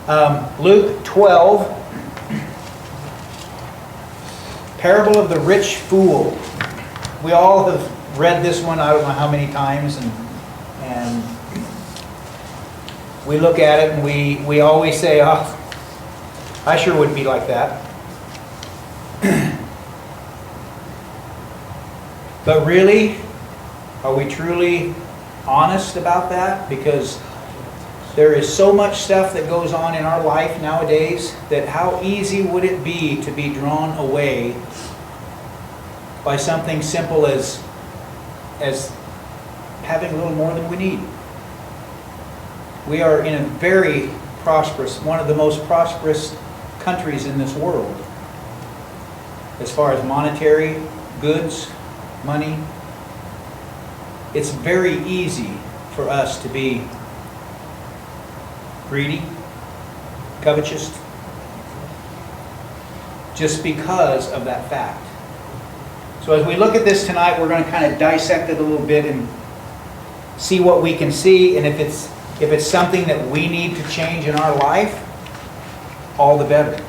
Luke 12, parable of the rich fool. We all have read this one, I don't know how many times, and we look at it and we always say, oh, I sure would be like that. But really, are we truly honest about that? Because there is so much stuff that goes on in our life nowadays that how easy would it be to be drawn away by something simple as having a little more than we need. We are in a very prosperous, one of the most prosperous countries in this world as far as monetary goods, money. It's very easy for us to be greedy, covetous, just because of that fact. So as we look at this tonight, we're going to kind of dissect it a little bit and see what we can see, and if it's something that we need to change in our life, all the better.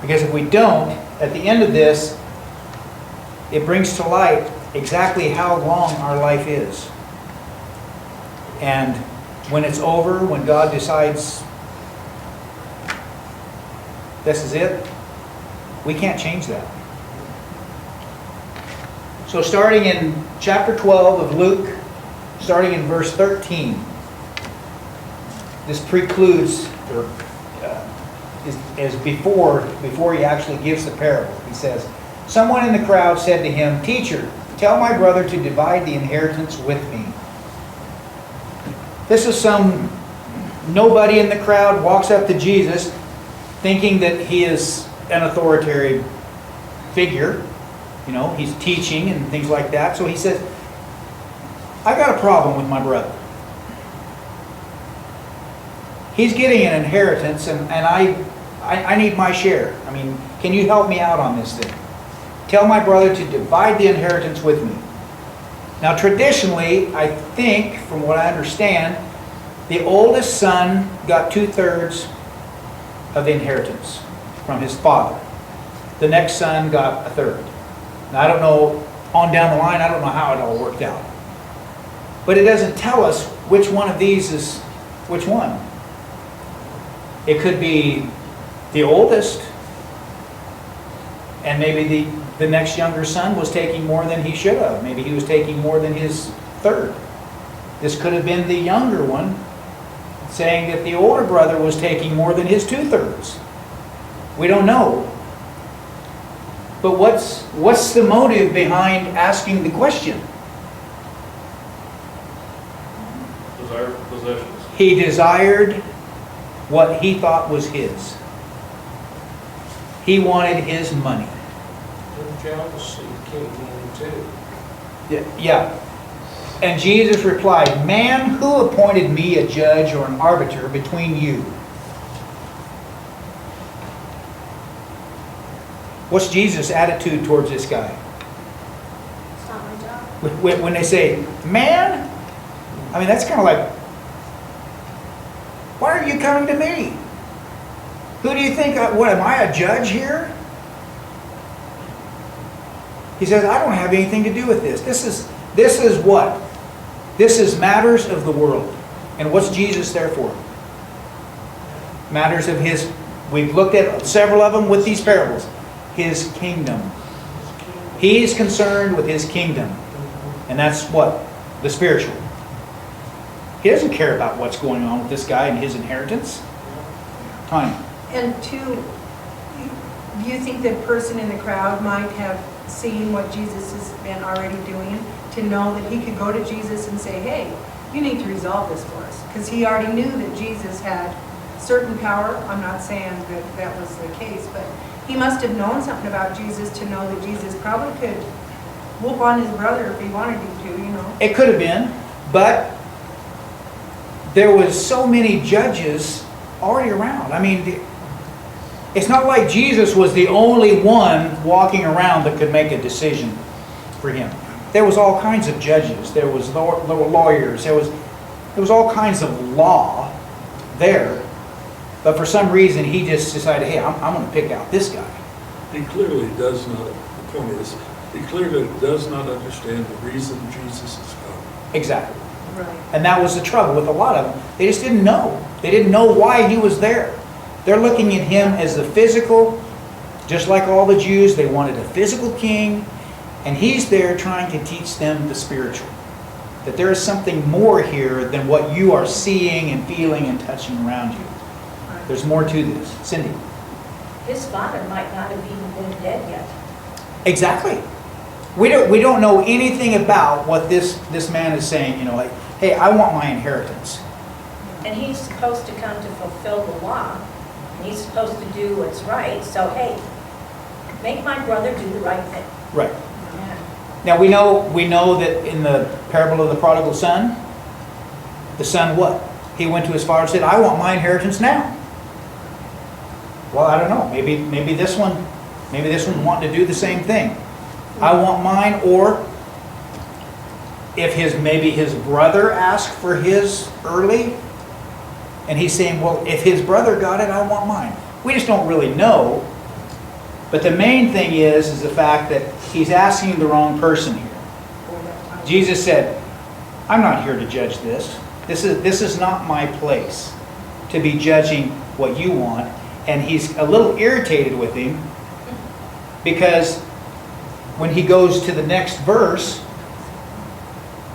Because if we don't, at the end of this, it brings to light exactly how long our life is. And when it's over, when God decides this is it, we can't change that. So starting in chapter 12 of Luke, starting in verse 13, this precludes, or is before he actually gives the parable. He says, someone in the crowd said to him, "Teacher, tell my brother to divide the inheritance with me." This is some nobody in the crowd walks up to Jesus thinking that he is an authoritative figure. You know, he's teaching and things like that. So he says, I got a problem with my brother. He's getting an inheritance and I need my share. I mean, can you help me out on this thing? Tell my brother to divide the inheritance with me. Now traditionally, I think, from what I understand, the oldest son got 2/3 of the inheritance from his father. The next son got 1/3. Now I don't know, on down the line, I don't know how it all worked out. But it doesn't tell us which one of these is which one. It could be the oldest, and maybe the next younger son was taking more than he should have. Maybe he was taking more than his 1/3. This could have been the younger one saying that the older brother was taking more than his 2/3. We don't know. But what's the motive behind asking the question? Desire possessions. He desired what he thought was his. He wanted his money. The jealousy came in too. Yeah. And Jesus replied, "Man, who appointed me a judge or an arbiter between you?" What's Jesus' attitude towards this guy? It's not my job. When they say, "Man," I mean, that's kind of like, why are you coming to me? Who do you think, what, am I a judge here? He says, I don't have anything to do with this. This is what? This is matters of the world. And what's Jesus there for? Matters of his, we've looked at several of them with these parables. His kingdom. He is concerned with his kingdom. And that's what? The spiritual. He doesn't care about what's going on with this guy and his inheritance. Tanya. And two, do you think that person in the crowd might have seen what Jesus has been already doing to know that he could go to Jesus and say, hey, you need to resolve this for us? Because he already knew that Jesus had certain power. I'm not saying that that was the case, but he must have known something about Jesus to know that Jesus probably could whoop on his brother if he wanted him to, you know. It could have been, but there was so many judges already around. I mean, it's not like Jesus was the only one walking around that could make a decision for him. There was all kinds of judges. There was lawyers. There was all kinds of law there. But for some reason, he just decided, hey, I'm going to pick out this guy. He clearly does not, the point is, he clearly does not understand the reason Jesus is coming. Exactly. Right. And that was the trouble with a lot of them. They just didn't know. They didn't know why he was there. They're looking at him as the physical, just like all the Jews. They wanted a physical king. And he's there trying to teach them the spiritual. That there is something more here than what you are seeing and feeling and touching around you. There's more to this. Cindy. His father might not have even been dead yet. Exactly. We don't know anything about what this man is saying, you know, like, hey, I want my inheritance. And he's supposed to come to fulfill the law. And he's supposed to do what's right. So, hey, make my brother do the right thing. Right. Yeah. Now we know that in the parable of the prodigal son, the son what? He went to his father and said, I want my inheritance now. Well, I don't know. Maybe this one wanted to do the same thing. I want mine, or if maybe his brother asked for his early, and he's saying, well, if his brother got it, I want mine. We just don't really know. But the main thing is the fact that he's asking the wrong person here. Jesus said, I'm not here to judge this. This is not my place to be judging what you want. And he's a little irritated with him because when he goes to the next verse,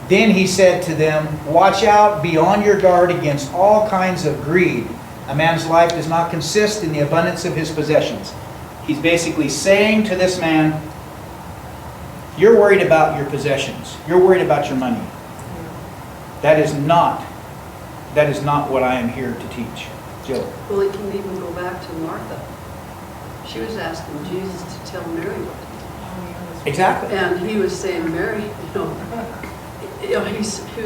then he said to them, watch out, be on your guard against all kinds of greed. A man's life does not consist in the abundance of his possessions. He's basically saying to this man, you're worried about your possessions. You're worried about your money. That is not what I am here to teach. Jill. Well, it can even go back to Martha. She was asking Jesus to tell Mary what to do. Exactly. And he was saying, Mary, he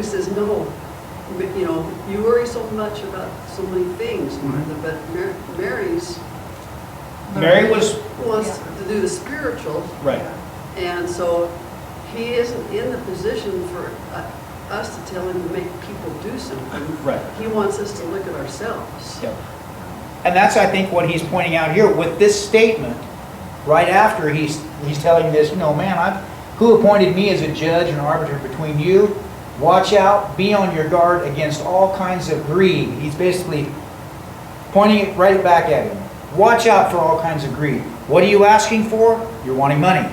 says, no, you worry so much about so many things, Martha, but Mary was wants to do the spiritual. right. And so he isn't in the position for us to tell him to make people do something. Right. He wants us to look at ourselves. Yep. And that's, I think, what he's pointing out here with this statement. Right after he's telling this, man, who appointed me as a judge and arbiter between you? Watch out, be on your guard against all kinds of greed. He's basically pointing it right back at him. Watch out for all kinds of greed. What are you asking for? You're wanting money.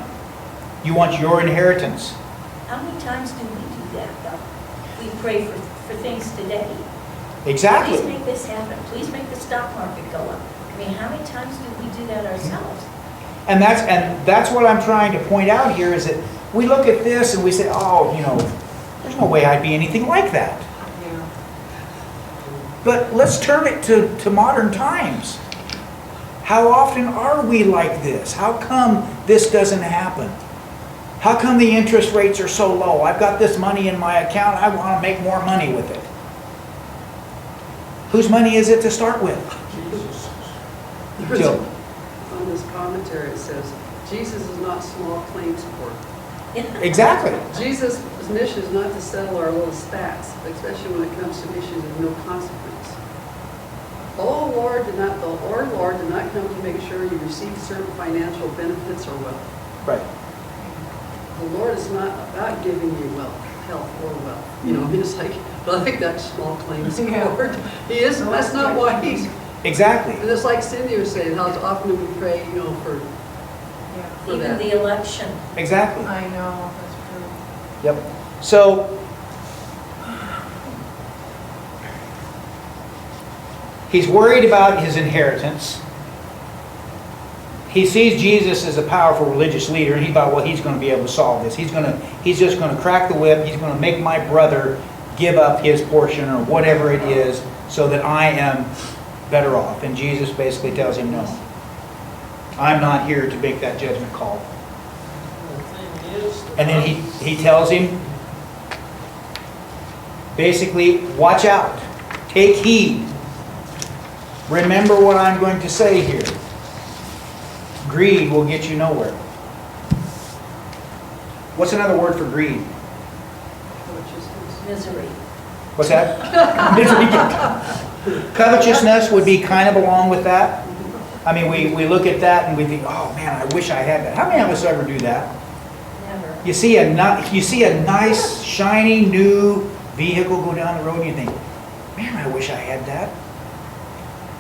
You want your inheritance. How many times do we do that, though? We pray for things today. Exactly. Please make this happen. Please make the stock market go up. I mean, how many times do we do that ourselves? And that's what I'm trying to point out here is that we look at this and we say, there's no way I'd be anything like that. Yeah. But let's turn it to modern times. How often are we like this? How come this doesn't happen? How come the interest rates are so low? I've got this money in my account. I want to make more money with it. Whose money is it to start with? Jesus. There's Jill. on this commentary, it says, Jesus is not small claims court. Exactly. Jesus' mission is not to settle our little spats, especially when it comes to issues of no consequence. Our Lord did not come to make sure you receive certain financial benefits or wealth. Right. The Lord is not about giving you wealth, health, or wealth. It's like, but I think that's small claims Yeah. court. He isn't. That's not why he's. Exactly. And it's like Cindy was saying, how often do we pray, for Yeah. Even that. the election. Exactly. I know, that's true. Yep. So he's worried about his inheritance. He sees Jesus as a powerful religious leader, and he thought, well, he's going to be able to solve this. He's just going to crack the whip. He's going to make my brother give up his portion or whatever it is so that I am better off. And Jesus basically tells him, no, I'm not here to make that judgment call. The thing is, And then he tells him, basically, watch out. Take heed. Remember what I'm going to say here. Greed will get you nowhere. What's another word for greed? Covetousness. Misery. What's that? Misery. Covetousness would be kind of along with that. I mean, we look at that and we think, oh man, I wish I had that. How many of us ever do that? Never. You see a nice, shiny, new vehicle go down the road and you think, man, I wish I had that.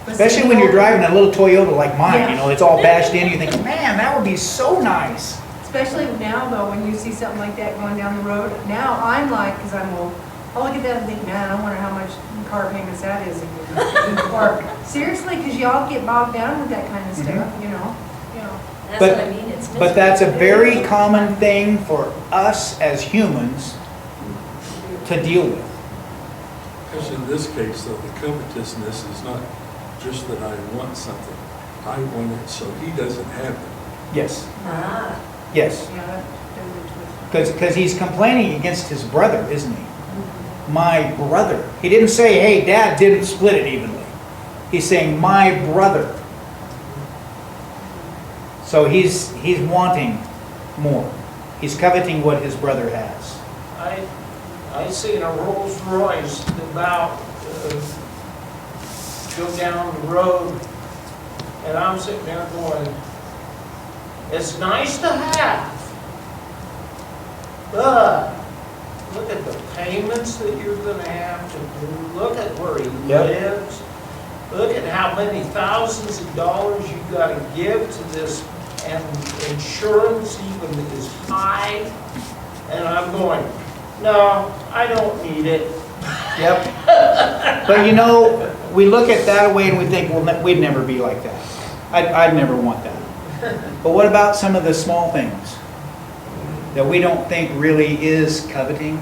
Especially when you're driving a little Toyota like mine, you know, it's all bashed in, you think, man, that would be so nice. Especially now though, when you see something like that going down the road, now I'm like, because I'm old, I look at that and think, man, I wonder how much car payments that is again. Or seriously, because y'all get bogged down with that kind of stuff, you know. That's But- what I mean, it's But that's a miserable. very common thing for us as humans to deal with. Because in this case, though, the covetousness is not just that I want something. I want it so he doesn't have it. Yes, Ah, yes. Yeah, that does it to us. Because he's complaining against his brother, isn't he? My brother. He didn't say, hey, Dad didn't split it evenly. He's saying, my brother. So he's wanting more. He's coveting what his brother has. I seen a Rolls Royce about go down the road, and I'm sitting there going, it's nice to have, but look at the payments that you're gonna have to do, look at where he Yep. lives, look at how many thousands of dollars you gotta give to this, and insurance even is high, and I'm going, no, I don't need it. Yep. But you know, we look at that way and we think, well, we'd never be like that. I'd never want that. But what about some of the small things that we don't think really is coveting?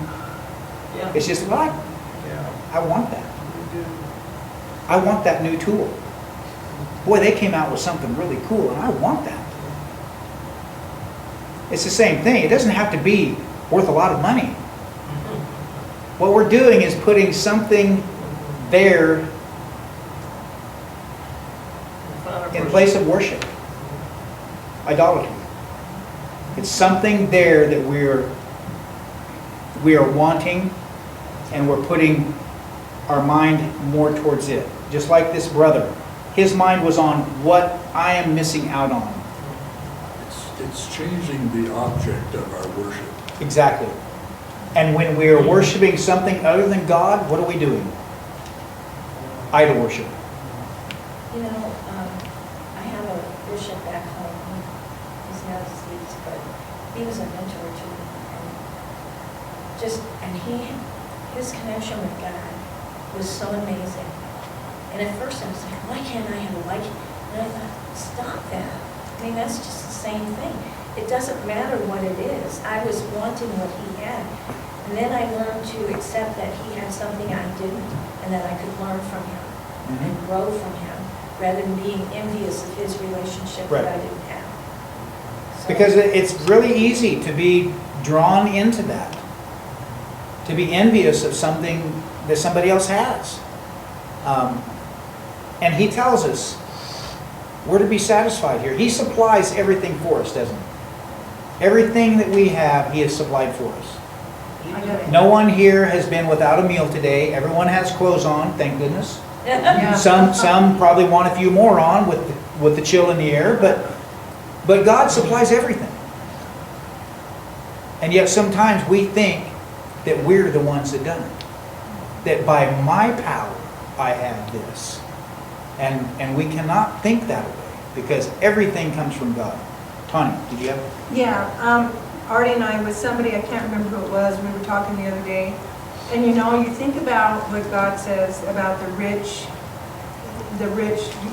Yeah. It's just, well, Yeah. I want that. I want that new tool. Boy, they came out with something really cool and I want that. It's the same thing. It doesn't have to be worth a lot of money. What we're doing is putting something there in place of worship. Idolatry. It's something there that we are wanting, and we're putting our mind more towards it. Just like this brother. His mind was on what I am missing out on. It's changing the object of our worship. Exactly. And when we are worshiping something other than God, what are we doing? Idol worship. you know, I have a bishop back home, he's now deceased, but he was a mentor to me. And his connection with God was so amazing. And at first I was like, why can't I have a like it? And I thought, stop that. I mean, that's just the same thing. It doesn't matter what it is. I was wanting what he had. And then I learned to accept that he had something I didn't, and that I could learn from him and grow from him, rather than being envious of his relationship Right. that I didn't have. So- Because it's really easy to be drawn into that. To be envious of something that somebody else has. And he tells us we're to be satisfied here. He supplies everything for us, doesn't he? Everything that we have, he has supplied for us. I got it. No one here has been without a meal today. Everyone has clothes on, thank goodness. Yeah. Some probably want a few more on with the chill in the air, but God supplies everything. And yet sometimes we think that we're the ones that done it. That by my power I have this. And we cannot think that way because everything comes from God. Tanya, did you have? Yeah, Artie and I, with somebody, I can't remember who it was, we were talking the other day. And you know, you think about what God says about the rich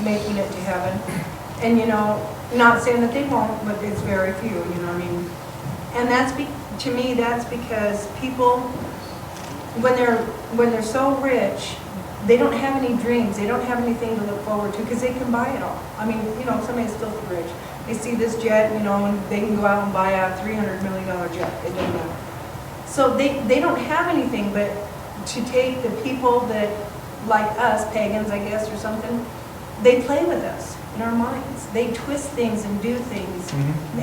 making it to heaven. And you know, not saying that they won't, but it's very few, you know what I mean? And to me, that's because people, when they're so rich, they don't have any dreams, they don't have anything to look forward to, because they can buy it all. I mean, you know, somebody's filthy rich. They see this jet, you know, and they can go out and buy a $300 million jet, it doesn't matter. So they don't have anything but to take the people that, like us, pagans, I guess, or something, they play with us in our minds. They twist things and do things.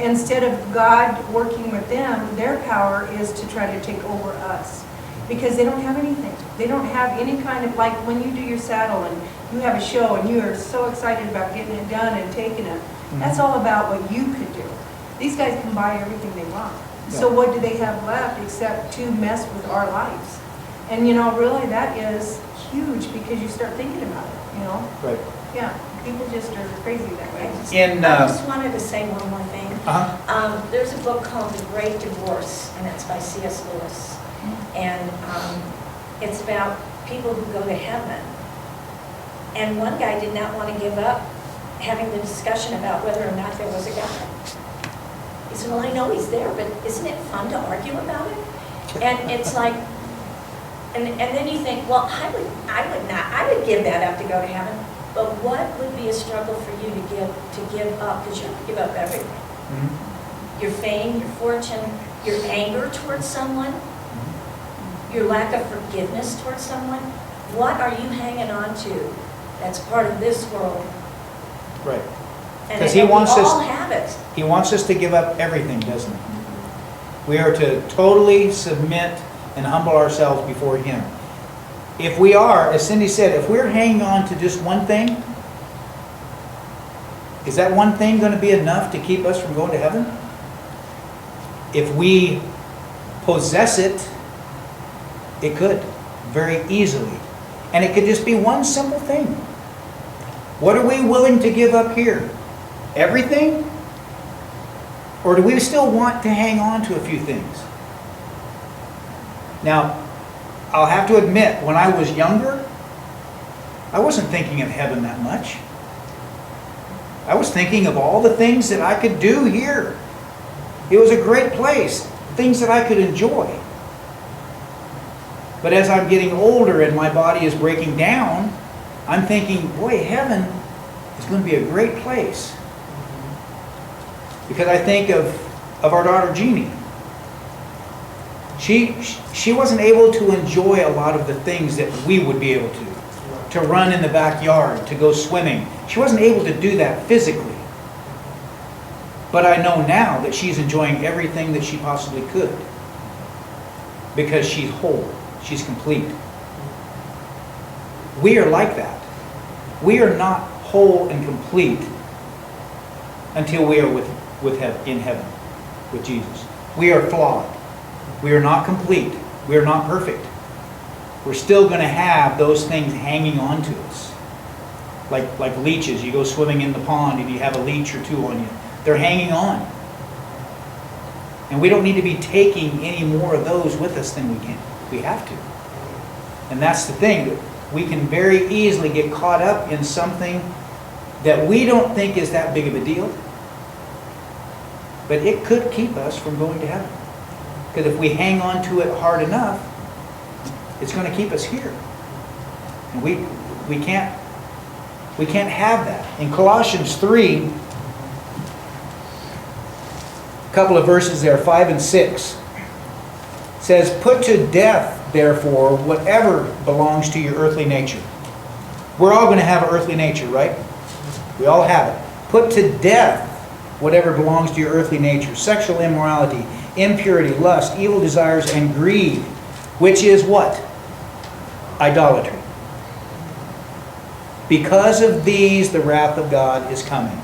Instead of God working with them, their power is to try to take over us because they don't have anything. They don't have any kind of, like when you do your saddle and you have a show and you are so excited about getting it done and taking it, that's all about what you could do. These guys can buy everything they want. So Yeah. what do they have left except to mess with our lives? And you know, really, that is huge because you start thinking about it, you know? Right. Yeah, people just are crazy that way. I just wanted to say one more thing. Uh-huh. There's a book called The Great Divorce, and it's by C.S. Lewis. And it's about people who go to heaven. And one guy did not want to give up having the discussion about whether or not there was a God. He said, well, I know he's there, but isn't it fun to argue about it? And it's like, and then you think, well, I would give that up to go to heaven. But what would be a struggle for you to give up? Because you have to give up everything. Mhm. Your fame, your fortune, your anger towards someone, your lack of forgiveness towards someone. What are you hanging on to that's part of this world? Right. And 'Cause he we wants us- all have it. He wants us to give up everything, doesn't he? We are to totally submit and humble ourselves before him. If we are, as Cindy said, if we're hanging on to just one thing, is that one thing going to be enough to keep us from going to heaven? If we possess it, it could, very easily. And it could just be one simple thing. What are we willing to give up here? Everything? Or do we still want to hang on to a few things? Now, I'll have to admit, when I was younger, I wasn't thinking of heaven that much. I was thinking of all the things that I could do here. It was a great place, things that I could enjoy. But as I'm getting older and my body is breaking down, I'm thinking, boy, heaven is going to be a great place. Because I think of our daughter Jeannie. She wasn't able to enjoy a lot of the things that we would be able to run in the backyard, to go swimming. She wasn't able to do that physically. But I know now that she's enjoying everything that she possibly could. Because she's whole, she's complete. We are like that. We are not whole and complete until we are in heaven with Jesus. We are flawed. We are not complete. We are not perfect. We're still going to have those things hanging on to us. Like leeches. You go swimming in the pond and you have a leech or two on you. They're hanging on. And we don't need to be taking any more of those with us than we can. We have to. And that's the thing. We can very easily get caught up in something that we don't think is that big of a deal. But it could keep us from going to heaven. Because if we hang on to it hard enough, it's going to keep us here. And we can't have that. In Colossians 3, a couple of verses there, 5 and 6, says, "Put to death, therefore, whatever belongs to your earthly nature." We're all going to have an earthly nature, right? We all have it. Put to death whatever belongs to your earthly nature: sexual immorality, impurity, lust, evil desires, and greed, which is what? Idolatry. Because of these, the wrath of God is coming.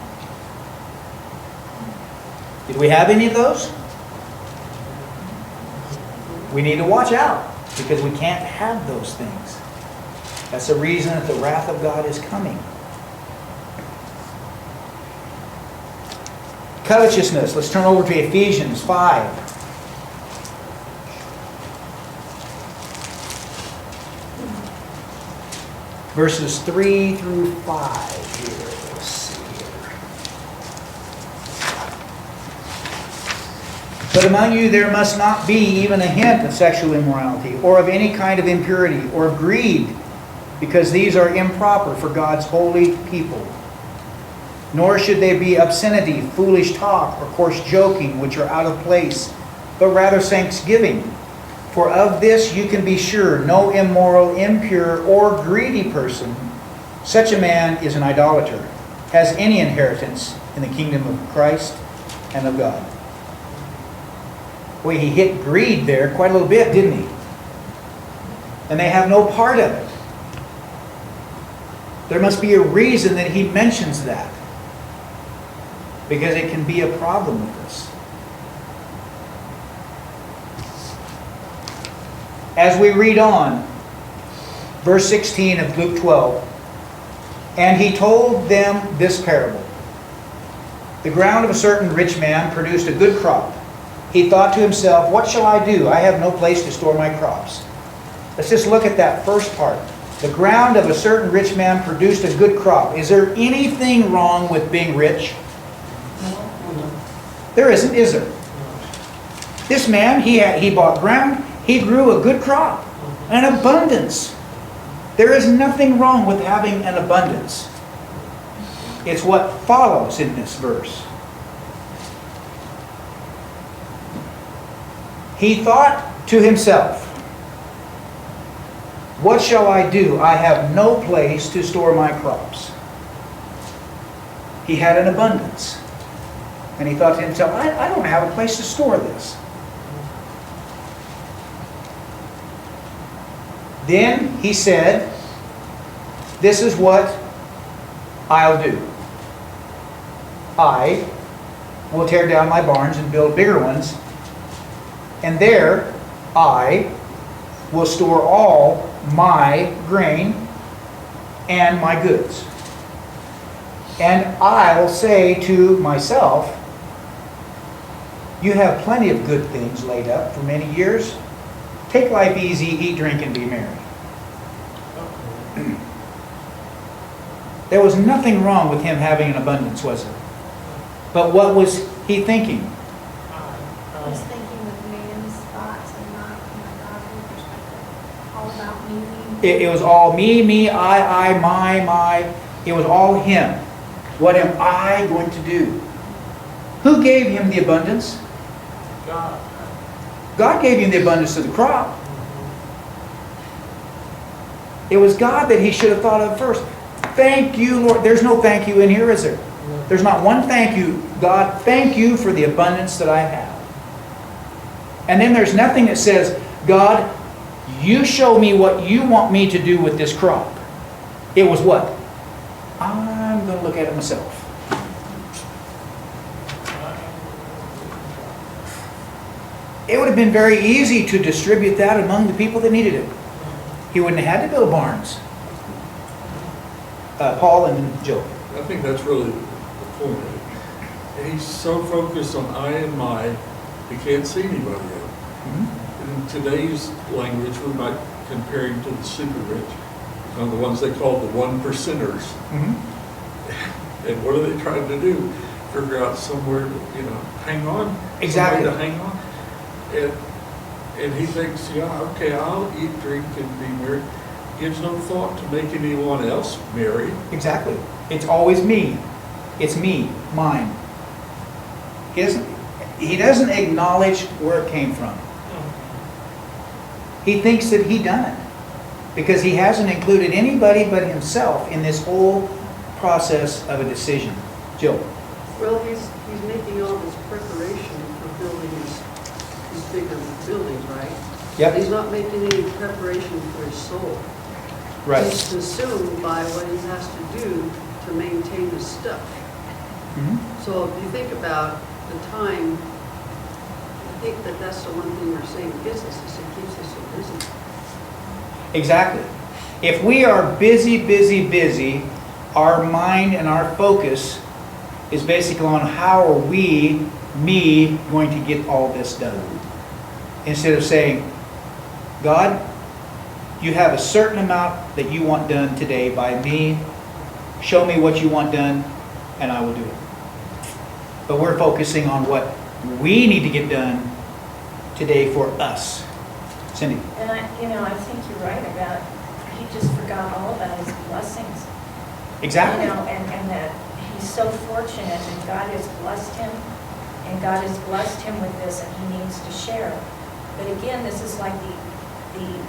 Did we have any of those? We need to watch out, because we can't have those things. That's the reason that the wrath of God is coming. Covetousness. Let's turn over to Ephesians 5. Verses 3 through 5 here. Let's see here. "But among you there must not be even a hint of sexual immorality, or of any kind of impurity, or of greed, because these are improper for God's holy people. Nor should there be obscenity, foolish talk, or coarse joking, which are out of place, but rather thanksgiving. For of this you can be sure, no immoral, impure, or greedy person, such a man is an idolater, has any inheritance in the kingdom of Christ and of God." Boy, he hit greed there quite a little bit, didn't he? and they have no part of it. There must be a reason that he mentions that, because it can be a problem with us. As we read on, verse 16 of Luke 12, and he told them this parable. The ground of a certain rich man produced a good crop. He thought to himself, what shall I do? I have no place to store my crops. Let's just look at that first part. The ground of a certain rich man produced a good crop. Is there anything wrong with being rich? There isn't, is there? This man, he bought ground. He grew a good crop, an abundance. There is nothing wrong with having an abundance. It's what follows in this verse. He thought to himself, what shall I do? I have no place to store my crops. He had an abundance. And he thought to himself, I don't have a place to store this. Then he said, this is what I'll do. I will tear down my barns and build bigger ones, and there I will store all my grain and my goods. And I'll say to myself, you have plenty of good things laid up for many years. Take life easy, eat, drink, and be merry. There was nothing wrong with him having an abundance, was there? But what was he thinking? I was thinking with man's thoughts and not from a godly perspective. All about me. It was all me, I, my. It was all him. What am I going to do? Who gave him the abundance? God. God gave him the abundance of the crop. It was God that he should have thought of first. Thank you, Lord. There's no thank you in here, is there? There's not one thank you. God, thank you for the abundance that I have. And then there's nothing that says, God, you show me what you want me to do with this crop. It was what? I'm going to look at it myself. It would have been very easy to distribute that among the people that needed it. He wouldn't have had to build barns. Paul and Joe. I think that's really the point. He's so focused on I and my, he can't see anybody else. Mm-hmm. In today's language, we might compare him to the super rich, the ones they call the 1%ers. Mm-hmm. And what are they trying to do? Figure out somewhere to, hang on. Exactly. Somewhere to hang on. And he thinks, yeah, okay, I'll eat, drink, and be merry. Gives no thought to make anyone else merry. Exactly. It's always me. It's me, mine. He doesn't acknowledge where it came from. He thinks that he done it because he hasn't included anybody but himself in this whole process of a decision. Jill. Well, he's making all this preparation for building these bigger buildings, right? Yep. He's not making any preparation for his soul. Right. He's consumed by what he has to do to maintain his stuff. Mm-hmm. So if you think about the time, I think that's the one thing we're saying business is it keeps us so busy. Exactly. If we are busy, our mind and our focus is basically on how are me, going to get all this done. Instead of saying, God, you have a certain amount that you want done today by me. Show me what you want done, and I will do it. But we're focusing on what we need to get done today for us. Cindy. And I think you're right about, he just forgot all about his blessings. Exactly. And that he's so fortunate and God has blessed him, and God has blessed him with this, and he needs to share it. But again, this is like the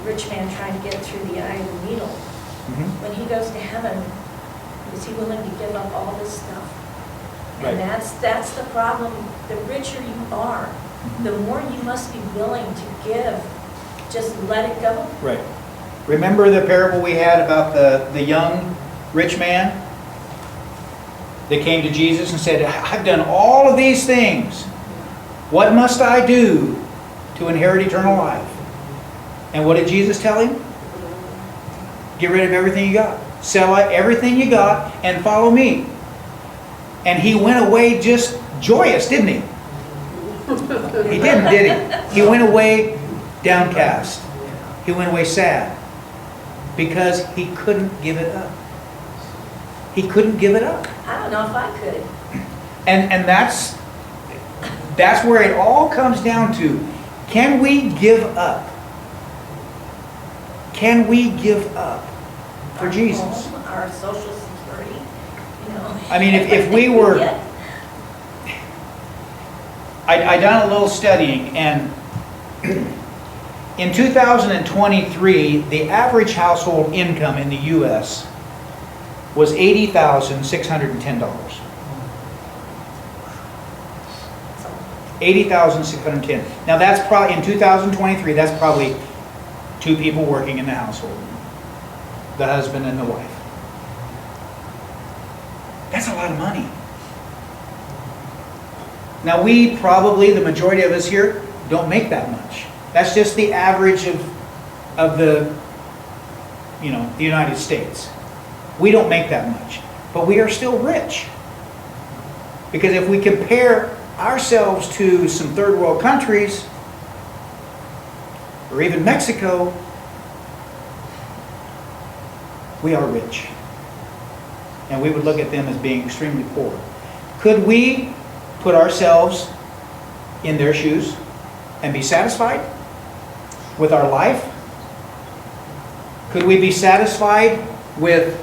rich man trying to get through the eye of the needle. Mm-hmm. When he goes to heaven, is he willing to give up all this stuff? Right. And that's the problem. The richer you are, the more you must be willing to give. Just let it go. Right. Remember the parable we had about the young rich man that came to Jesus and said, I've done all of these things. What must I do to inherit eternal life? And what did Jesus tell him? Get rid of everything you got. Sell everything you got and follow me. And he went away just joyous, didn't he? He didn't, did he? He went away downcast. He went away sad. Because he couldn't give it up. He couldn't give it up. I don't know if I could. And that's where it all comes down to. Can we give up? Can we give up for Our Jesus? home, our social security, you know. I mean, if we were... Yeah. I done a little studying, and in 2023, the average household income in the U.S. was $80,610. $80,610. Now that's probably, in 2023, that's probably 2 people working in the household. The husband and the wife. That's a lot of money. Now we probably, the majority of us here, don't make that much. That's just the average of the United States. We don't make that much. But we are still rich. Because if we compare ourselves to some third world countries, or even Mexico, we are rich. And we would look at them as being extremely poor. Could we put ourselves in their shoes and be satisfied with our life? Could we be satisfied with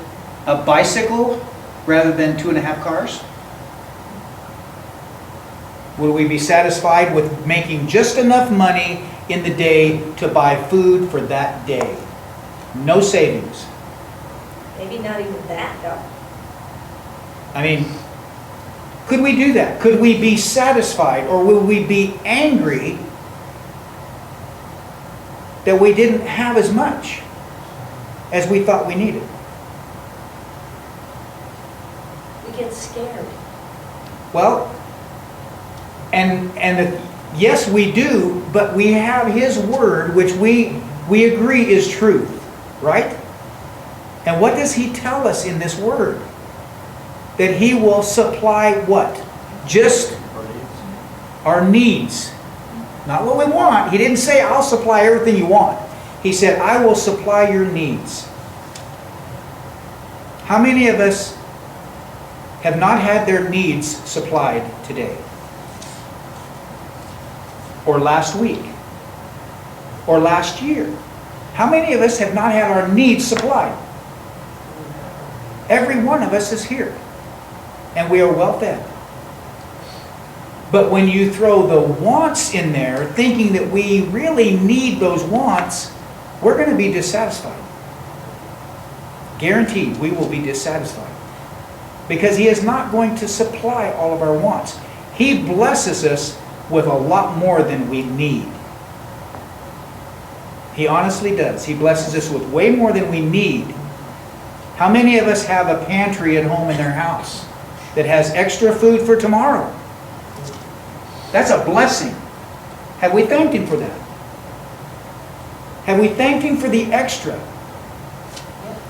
a bicycle rather than 2.5 cars? Would we be satisfied with making just enough money in the day to buy food for that day? No savings. Maybe not even that, though. I mean, could we do that? Could we be satisfied, or will we be angry that we didn't have as much as we thought we needed? We get scared. Well, yes, we do, but we have His Word, which we agree is truth, right? And what does He tell us in this Word? That He will supply what? Just our needs. Not what we want. He didn't say, I'll supply everything you want. He said, I will supply your needs. How many of us have not had their needs supplied today? Or last week? Or last year? How many of us have not had our needs supplied? Every one of us is here. And we are well fed. But when you throw the wants in there, thinking that we really need those wants, we're going to be dissatisfied. Guaranteed, we will be dissatisfied. Because He is not going to supply all of our wants. He blesses us with a lot more than we need. He honestly does. He blesses us with way more than we need. How many of us have a pantry at home in their house that has extra food for tomorrow? That's a blessing. Have we thanked Him for that? Have we thanked Him for the extra?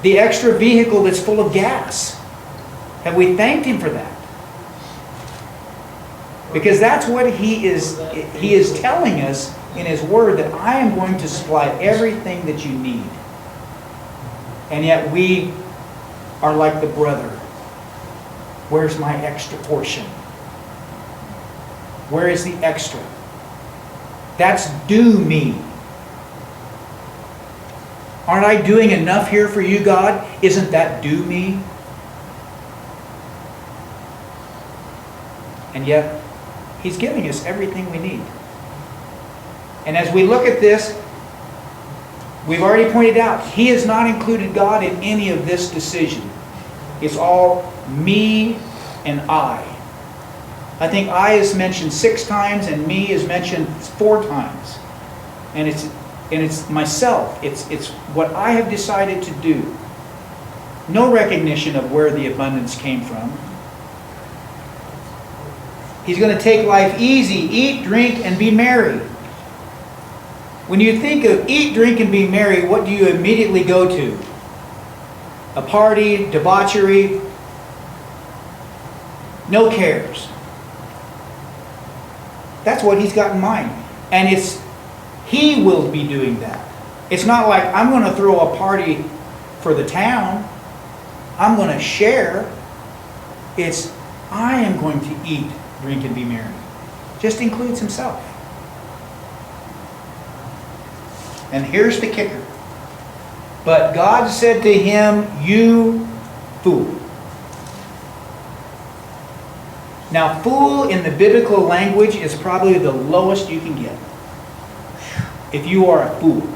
The extra vehicle that's full of gas. Have we thanked Him for that? Because that's what He is telling us in His Word, that I am going to supply everything that you need. And yet we are like the brother. Where's my extra portion? Where is the extra? That's due me. Aren't I doing enough here for you, God? Isn't that due me? And yet, He's giving us everything we need. And as we look at this, we've already pointed out, He has not included God in any of this decision. It's all me and I. I think I is mentioned 6 times and me is mentioned 4 times. And And it's myself. It's what I have decided to do. No recognition of where the abundance came from. He's going to take life easy, eat, drink, and be merry. When you think of eat, drink, and be merry, what do you immediately go to? A party, debauchery, no cares. That's what he's got in mind. And he will be doing that. It's not like I'm going to throw a party for the town. I'm going to share. It's I am going to eat, drink, and be merry. Just includes himself. And here's the kicker. But God said to him, "You fool." Now, fool in the biblical language is probably the lowest you can get. If you are a fool.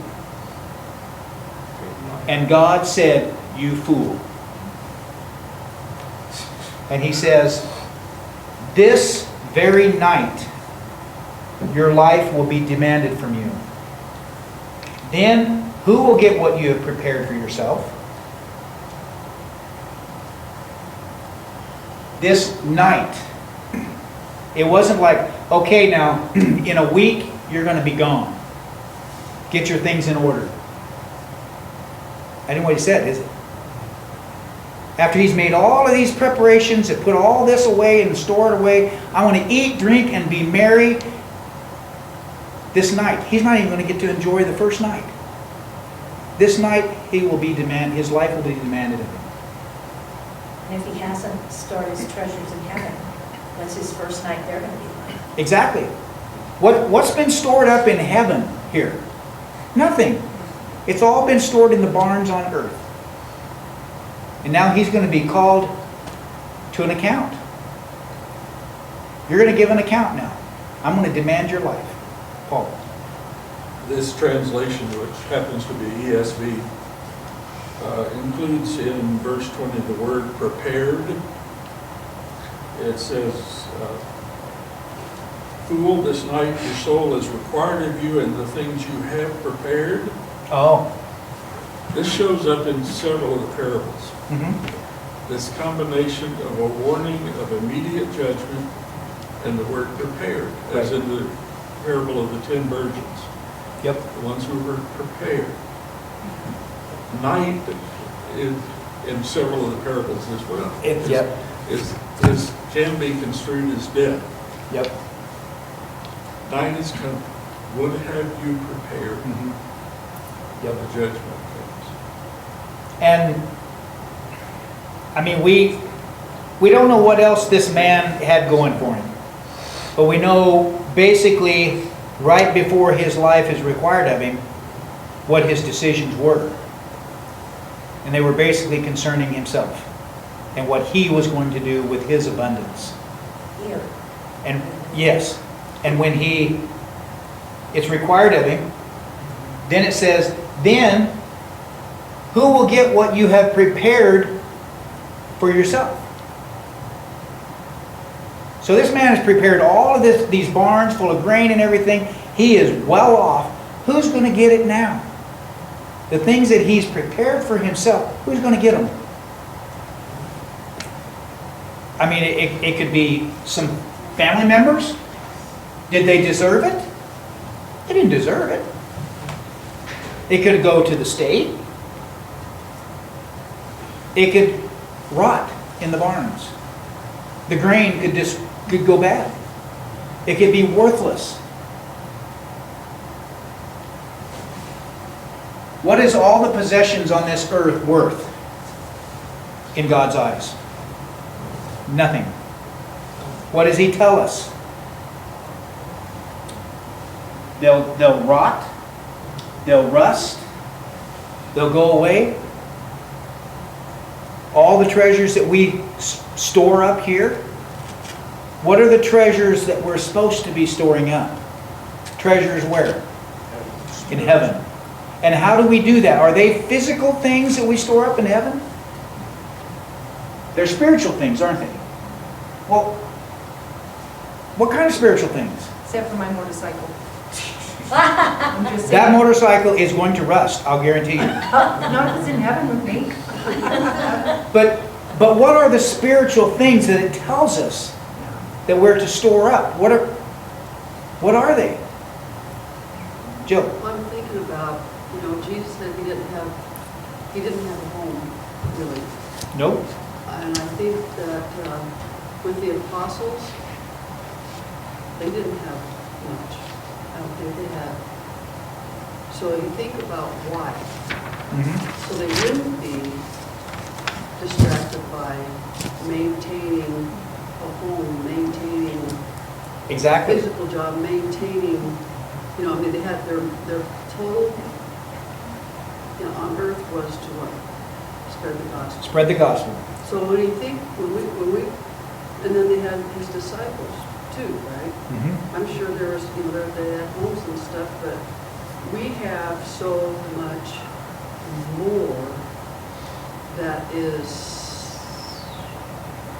And God said, "You fool." And he says, "This very night, your life will be demanded from you. Then, who will get what you have prepared for yourself?" This night. It wasn't like, okay, now, in a week, you're going to be gone. Get your things in order. That ain't what he said, is it? After he's made all of these preparations and put all this away and stored away, I want to eat, drink, and be merry this night. He's not even going to get to enjoy the first night. This night, his life will be demanded of him. And if he hasn't stored his treasures in heaven, what's his first night there going to be like? Exactly. What's been stored up in heaven here? Nothing. It's all been stored in the barns on earth. And now he's going to be called to an account. You're going to give an account now. I'm going to demand your life. Paul. This translation, which happens to be ESV, includes in verse 20 the word prepared. It says, "Fool, this night your soul is required of you and the things you have prepared." Oh. This shows up in several of the parables. Mm-hmm. This combination of a warning of immediate judgment and the word prepared, as in the parable of the 10 virgins. Yep. The ones who were prepared. Night in several of the parables as well. Yep. Can be construed as death. Yep. Night is coming. What have you prepared? Mm-hmm. Yep. The judgment comes. And I mean, we don't know what else this man had going for him, but we know basically right before his life is required of him what his decisions were, and they were basically concerning himself and what he was going to do with his abundance. Here. And yes, and when it's required of him, then it says, "Then who will get what you have prepared for yourself?" So this man has prepared all of these barns full of grain and everything. He is well off. Who's going to get it now? The things that he's prepared for himself, who's going to get them? I mean, it could be some family members. Did they deserve it? They didn't deserve it. It could go to the state. It could rot in the barns. The grain could go bad. It could be worthless. What is all the possessions on this earth worth in God's eyes? Nothing. What does he tell us? They'll rot. They'll rust. They'll go away. All the treasures that we store up here, what are the treasures that we're supposed to be storing up? Treasures where? In heaven. And how do we do that? Are they physical things that we store up in heaven? They're spiritual things, aren't they? Well, what kind of spiritual things? Except for my motorcycle. I'm just That saying. motorcycle is going to rust, I'll guarantee you. Not if it's in heaven with me. But what are the spiritual things that it tells us that we're to store up? What are they? Jill? I'm thinking about, Jesus said he didn't have a home, really. Nope. And I think that with the apostles, they didn't have much. I don't think they had. So you think about why. Mhm. So they wouldn't be distracted by maintaining a home, maintaining a Exactly. physical job, maintaining, they had their total, on earth was to what? Spread the gospel. Spread the gospel. So when you think, when we, and then they had his disciples too, right? Mhm. I'm sure there was, they had homes and stuff, but we have so much more that is,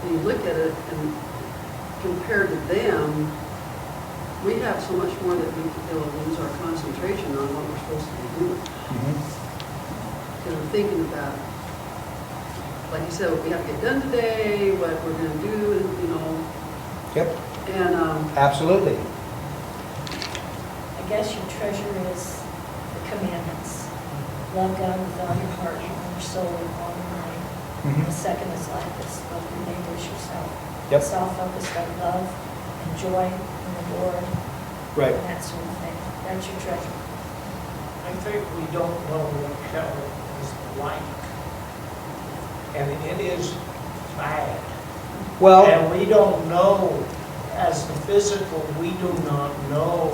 when you look at it and compared to them, we have so much more that we feel lose our concentration on what we're supposed to be doing. Mhm. Because we're thinking about, like you said, what we have to get done today, what we're going to do, Yep. and Absolutely. I guess your treasure is the commandments. Love God with all your heart, and all your soul, and all your mind. Mhm. The second is like this, love your neighbor as yourself. Yep. Self-focused on love and joy in the Lord, Right. and that sort of thing. That's your treasure. I think we don't know what hell is like. And it is bad. Well, And we don't know, as the physical, we do not know.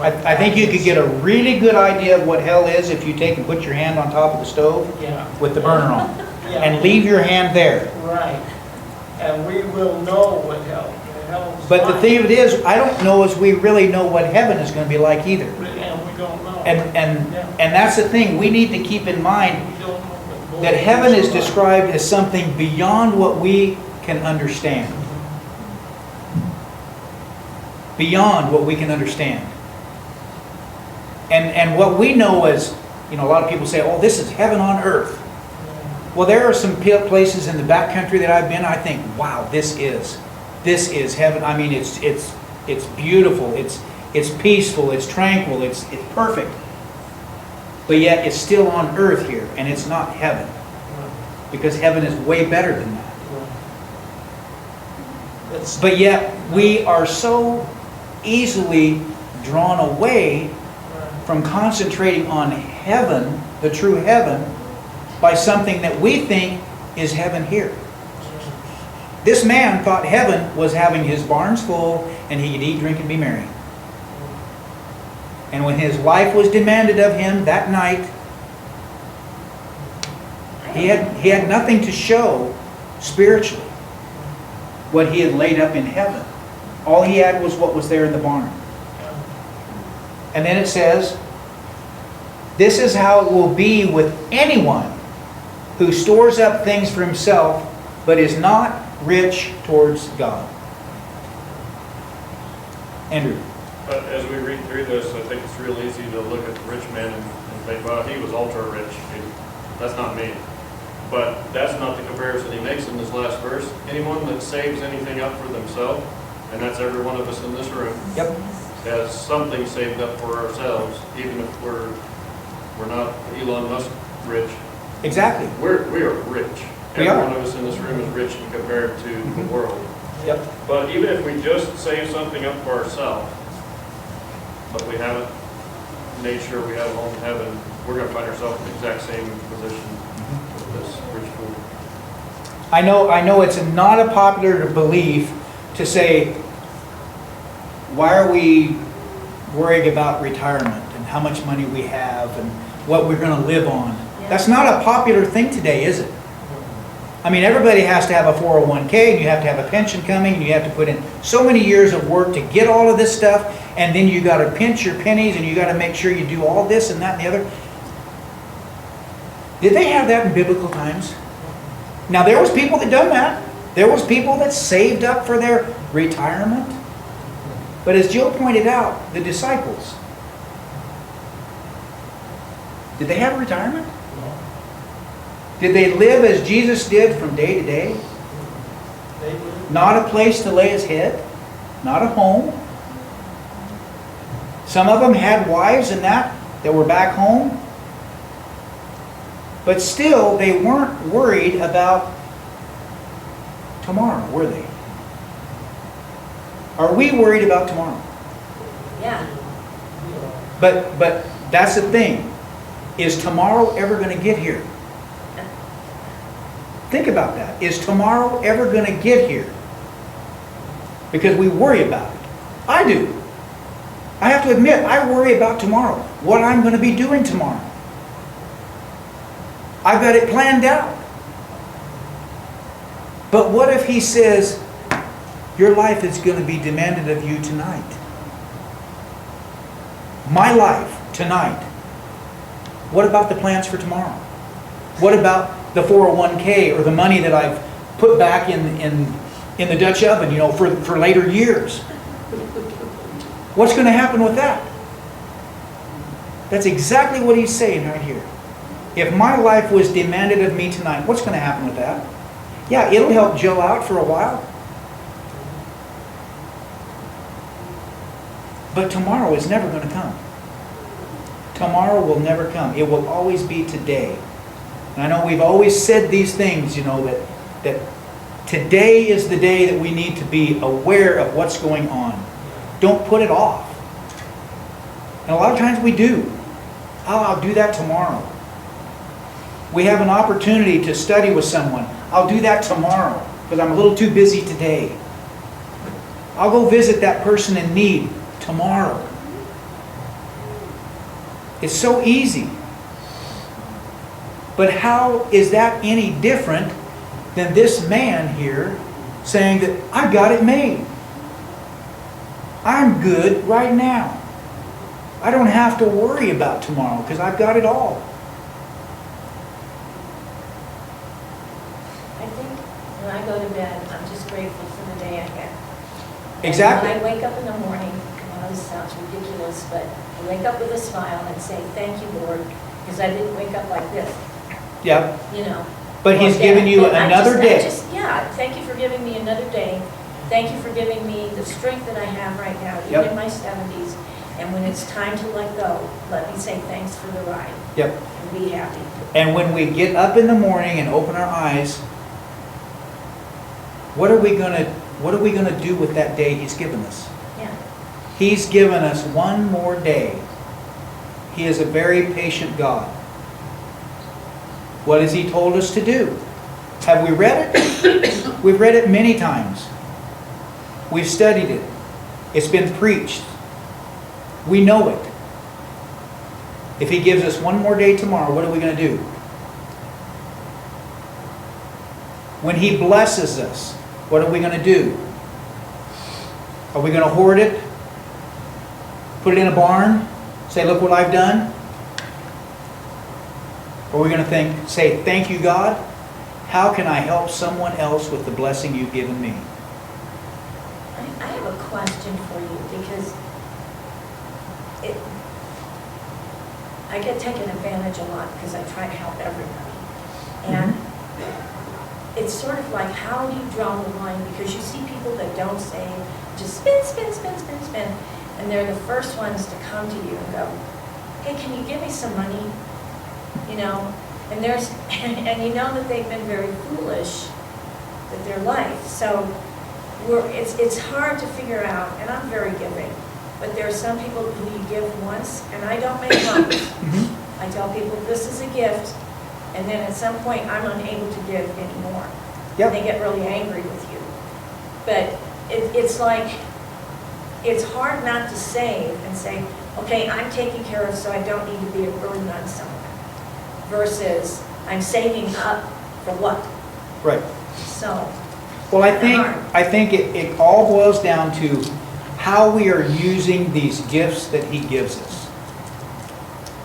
I think you could get a really good idea of what hell is if you take and put your hand on top of the stove Yeah, with the burner on yeah, and leave your hand there. right. And we will know what hell is But the like. thing of it is, I don't know as we really know what heaven is going to be like either. And we don't know. And that's the thing, we need to keep in mind We don't know what that heaven is described as something beyond what we can understand. Beyond what we can understand. And what we know is, a lot of people say, oh, this is heaven on earth. Well, there are some places in the backcountry that I've been, I think, wow, this is heaven. I mean, it's beautiful, it's peaceful, it's tranquil, it's perfect. But yet it's still on earth here, and it's not heaven. Because heaven is way better than that. It's, But yet we are so easily drawn away from concentrating on heaven, the true heaven, by something that we think is heaven here. This man thought heaven was having his barns full and he could eat, drink, and be merry. And when his life was demanded of him that night, he had nothing to show spiritually what he had laid up in heaven. All he had was what was there in the barn. And then it says, this is how it will be with anyone who stores up things for himself, but is not rich towards God. Andrew. But as we read through this, I think it's real easy to look at the rich man and think, well, he was ultra rich. That's not me. But that's not the comparison he makes in this last verse. Anyone that saves anything up for themselves, and that's every one of us in this room, Yep. has something saved up for ourselves, even if we're not Elon Musk rich. Exactly. We are rich. We Every are. one of us in this room is rich compared to the world. Yep. But even if we just save something up for ourselves, but we haven't made sure we have a home in heaven, we're going to find ourselves in the exact same position with this rich fool. I know it's not a popular belief to say, why are we worrying about retirement and how much money we have and what we're going to live on? That's not a popular thing today, is it? I mean, everybody has to have a 401k, and you have to have a pension coming, and you have to put in so many years of work to get all of this stuff, and then you got to pinch your pennies, and you got to make sure you do all this and that and the other. Did they have that in biblical times? Now, there was people that done that. There was people that saved up for their retirement. But as Jill pointed out, the disciples, did they have retirement? Did they live as Jesus did from day to day? They do. Not a place to lay his head? Not a home? Some of them had wives and that were back home. But still, they weren't worried about tomorrow, were they? Are we worried about tomorrow? Yeah. But that's the thing. Is tomorrow ever going to get here? Think about that. Is tomorrow ever going to get here? Because we worry about it. I do. I have to admit, I worry about tomorrow. What I'm going to be doing tomorrow. I've got it planned out. But what if he says, your life is going to be demanded of you tonight? My life tonight. What about the plans for tomorrow? What about the 401k or the money that I've put back in the Dutch oven, for later years? What's going to happen with that? That's exactly what he's saying right here. If my life was demanded of me tonight, what's going to happen with that? Yeah, it'll help Jill out for a while. But tomorrow is never going to come. Tomorrow will never come. It will always be today. And I know we've always said these things, that today is the day that we need to be aware of what's going on. Don't put it off. And a lot of times we do. Oh, I'll do that tomorrow. We have an opportunity to study with someone. I'll do that tomorrow because I'm a little too busy today. I'll go visit that person in need tomorrow. It's so easy. But how is that any different than this man here saying that I got it made? I'm good right now. I don't have to worry about tomorrow because I've got it all. I think when I go to bed, I'm just grateful for the day I had. Exactly. And when I wake up in the morning, this sounds ridiculous, but I wake up with a smile and say, thank you, Lord, because I didn't wake up like this, Yep. But Or He's that. given you And another day. Thank you for giving me another day. Thank you for giving me the strength that I have right now, even Yep. in my 70s. And when it's time to let go, let me say thanks for the ride Yep. and be happy. And when we get up in the morning and open our eyes, what are we gonna do with that day He's given us? Yeah. He's given us one more day. He is a very patient God. What has He told us to do? Have we read it? We've read it many times. We've studied it. It's been preached. We know it. If He gives us one more day tomorrow, what are we going to do? When He blesses us, what are we going to do? Are we going to hoard it? Put it in a barn? Say, look what I've done? Or are we going to say, thank you, God. How can I help someone else with the blessing you've given me? I have a question for you because I get taken advantage a lot because I try to help everybody. And it's sort of like, how do you draw the line? Because you see people that don't save, just spend, spend, spend, spend, spend. And they're the first ones to come to you and go, hey, can you give me some money? And and you know that they've been very foolish with their life. So it's hard to figure out, and I'm very giving, but there are some people who you give once, and I don't make promises. I tell people this is a gift, and then at some point I'm unable to give anymore. Yep. They get really angry with you. But it's like, it's hard not to save and say, okay, I'm taken care of, so I don't need to be a burden on someone. Versus, I'm saving up for what? Right. So, Well, I think it all boils down to how we are using these gifts that He gives us.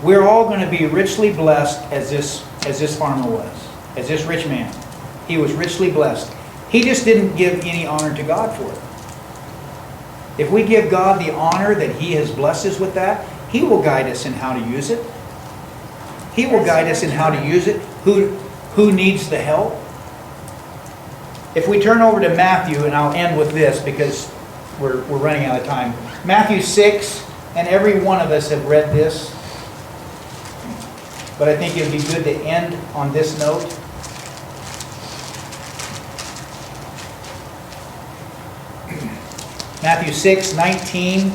We're all going to be richly blessed as this farmer was, as this rich man. He was richly blessed. He just didn't give any honor to God for it. If we give God the honor that He has blessed us with that, He will guide us in how to use it. He will guide us in how to use it. Who needs the help? If we turn over to Matthew, and I'll end with this because we're running out of time. Matthew 6, and every one of us have read this, but I think it would be good to end on this note. Matthew 6, 19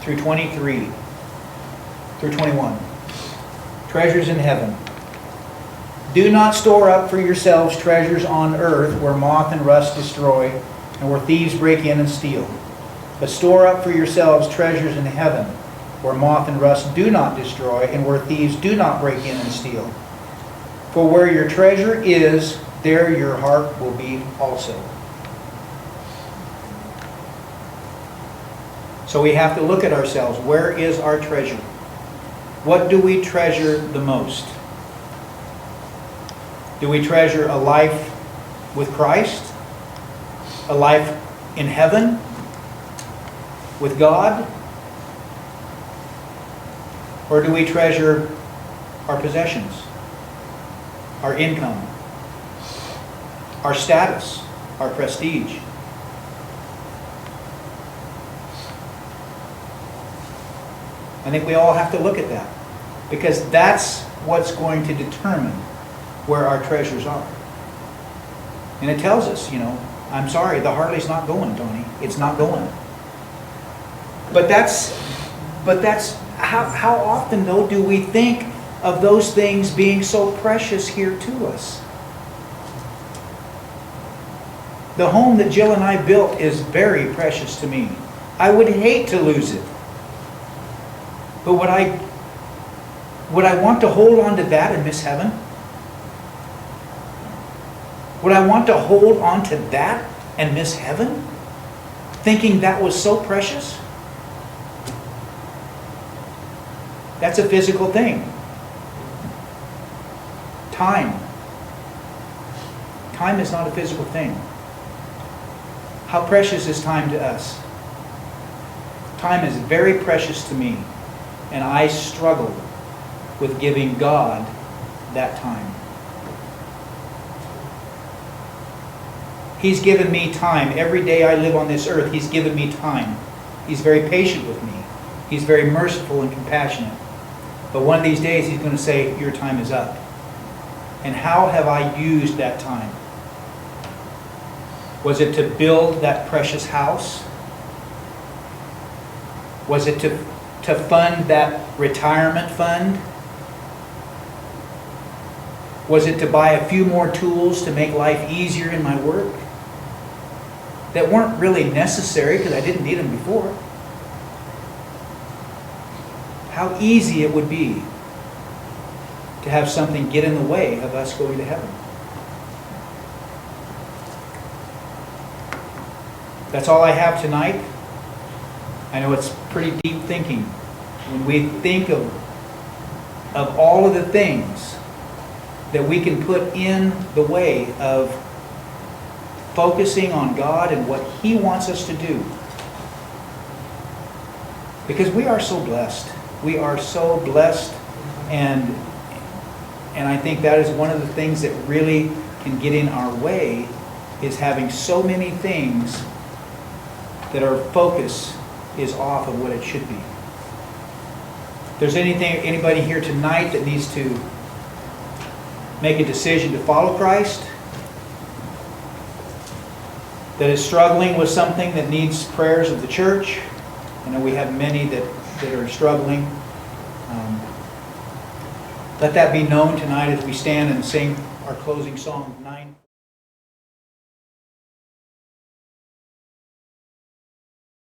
through 23, through 21. Treasures in heaven. Do not store up for yourselves treasures on earth where moth and rust destroy and where thieves break in and steal. But store up for yourselves treasures in heaven where moth and rust do not destroy and where thieves do not break in and steal. For where your treasure is, there your heart will be also. So we have to look at ourselves. Where is our treasure? What do we treasure the most? Do we treasure a life with Christ? A life in heaven? With God? Or do we treasure our possessions? Our income? Our status? Our prestige? I think we all have to look at that, because that's what's going to determine where our treasures are. And it tells us, I'm sorry, the Harley's not going, Tony. It's not going. But that's how often, though, do we think of those things being so precious here to us? The home that Jill and I built is very precious to me. I would hate to lose it. But would I want to hold on to that and miss heaven? Would I want to hold on to that and miss heaven? Thinking that was so precious? That's a physical thing. Time. Time is not a physical thing. How precious is time to us? Time is very precious to me. And I struggle with giving God that time. He's given me time. Every day I live on this earth, He's given me time. He's very patient with me. He's very merciful and compassionate. But one of these days He's going to say, your time is up. And how have I used that time? Was it to build that precious house? Was it to fund that retirement fund? Was it to buy a few more tools to make life easier in my work? That weren't really necessary because I didn't need them before. How easy it would be to have something get in the way of us going to heaven. That's all I have tonight. I know it's pretty deep thinking. When we think of all of the things that we can put in the way of focusing on God and what He wants us to do. Because we are so blessed. We are so blessed, and I think that is one of the things that really can get in our way, is having so many things that our focus is off of what it should be. If there's anybody here tonight that needs to make a decision to follow Christ, that is struggling with something that needs prayers of the church, I know we have many that are struggling. Let that be known tonight as we stand and sing our closing song 9.